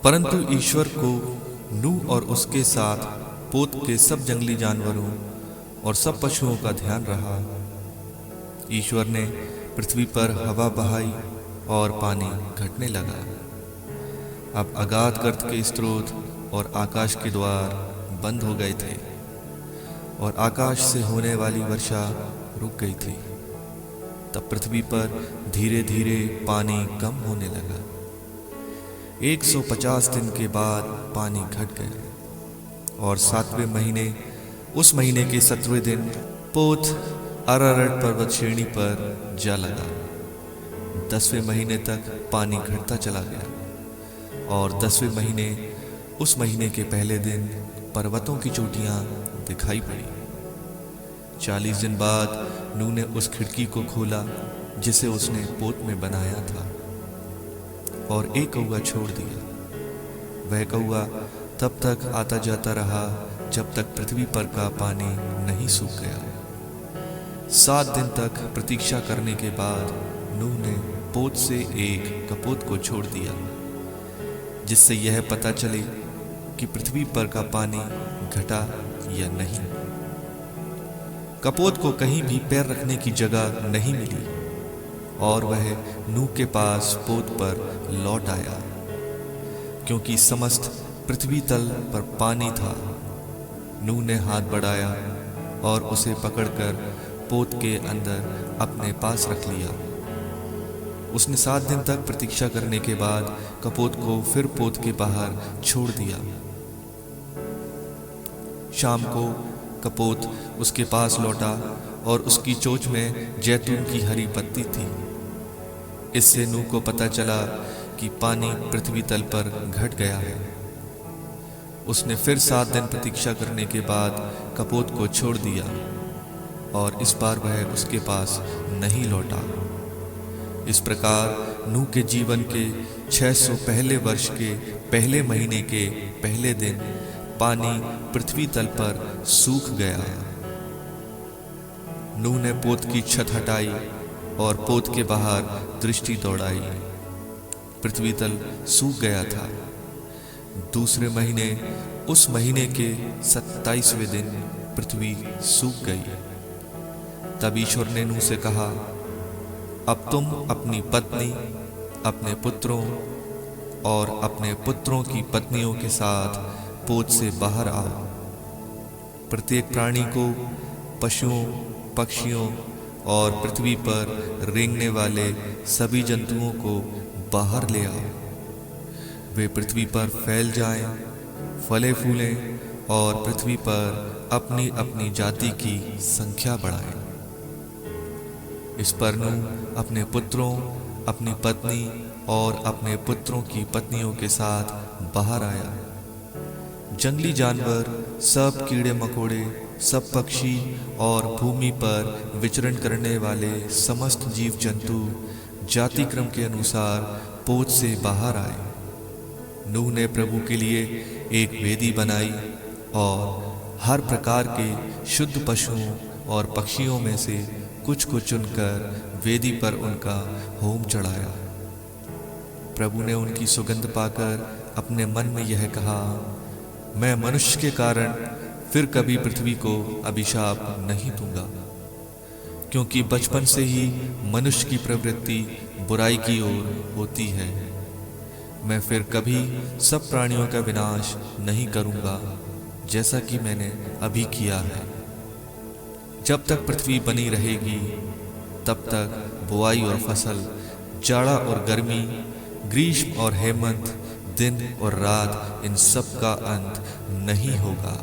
परंतु ईश्वर को नूह और उसके साथ पोत के सब जंगली जानवरों और सब पशुओं का ध्यान रहा। ईश्वर ने पृथ्वी पर हवा बहाई और पानी घटने लगा। अब अगाध गर्त के स्रोत और आकाश के द्वार बंद हो गए थे और आकाश से होने वाली वर्षा रुक गई थी। तब पृथ्वी पर धीरे धीरे पानी कम होने लगा। 150 दिन के बाद पानी घट गया और 7वें महीने उस महीने के 17वें दिन पोत अरारट पर्वत श्रेणी पर जा लगा। 10वें महीने तक पानी घटता चला गया और 10वें महीने उस महीने के पहले दिन पर्वतों की चोटियां दिखाई पड़ी। 40 दिन बाद नूह ने उस खिड़की को खोला जिसे उसने पोत में बनाया था और एक कौवा छोड़ दिया। वह कौवा तब तक आता जाता रहा जब तक पृथ्वी पर का पानी नहीं सूख गया। 7 दिन तक प्रतीक्षा करने के बाद नूह ने पोत से एक कपोत को छोड़ दिया जिससे यह पता चले कि पृथ्वी पर का पानी घटा या नहीं। कपोत को कहीं भी पैर रखने की जगह नहीं मिली और वह नूह के पास पोत पर लौट आया क्योंकि समस्त पृथ्वी तल पर पानी था। नूह ने हाथ बढ़ाया और उसे पकड़कर पोत के अंदर अपने पास रख लिया। उसने 7 दिन तक प्रतीक्षा करने के बाद कपोत को फिर पोत के बाहर छोड़ दिया। शाम को कपोत उसके पास लौटा और उसकी चोंच में जैतून की हरी पत्ती थी। इससे नूह को पता चला कि पानी पृथ्वी तल पर घट गया है। उसने फिर 7 दिन प्रतीक्षा करने के बाद कपोत को छोड़ दिया और इस बार वह उसके पास नहीं लौटा। इस प्रकार नूह के जीवन के 600 पहले वर्ष के पहले महीने के पहले दिन पानी पृथ्वी तल पर सूख गया। नूह ने पोत की छत हटाई और पोत के बाहर दृष्टि दौड़ाई। पृथ्वी तल सूख गया था। दूसरे महीने उस महीने के 27वें दिन पृथ्वी सूख गई। तब ईश्वर ने नूह से कहा, अब तुम अपनी पत्नी, अपने पुत्रों और अपने पुत्रों की पत्नियों के साथ पोत से बाहर आओ। प्रत्येक प्राणी को, पशुओं, पक्षियों और पृथ्वी पर रेंगने वाले सभी जंतुओं को बाहर ले आओ। वे पृथ्वी पर फैल जाएं, फले फूलें और पृथ्वी पर अपनी अपनी जाति की संख्या बढ़ाएं। इस पर नूह अपने पुत्रों, अपनी पत्नी और अपने पुत्रों की पत्नियों के साथ बाहर आया। जंगली जानवर, सब कीड़े मकोड़े, सब पक्षी और भूमि पर विचरण करने वाले समस्त जीव जंतु जाति क्रम के अनुसार पोत से बाहर आए। नूह ने प्रभु के लिए एक वेदी बनाई और हर प्रकार के शुद्ध पशुओं और पक्षियों में से कुछ को चुनकर वेदी पर उनका होम चढ़ाया। प्रभु ने उनकी सुगंध पाकर अपने मन में यह कहा, मैं मनुष्य के कारण फिर कभी पृथ्वी को अभिशाप नहीं दूंगा, क्योंकि बचपन से ही मनुष्य की प्रवृत्ति बुराई की ओर होती है। मैं फिर कभी सब प्राणियों का विनाश नहीं करूंगा जैसा कि मैंने अभी किया है। जब तक पृथ्वी बनी रहेगी तब तक बुआई और फसल, जाड़ा और गर्मी, ग्रीष्म और हेमंत, दिन और रात, इन सब का अंत नहीं होगा।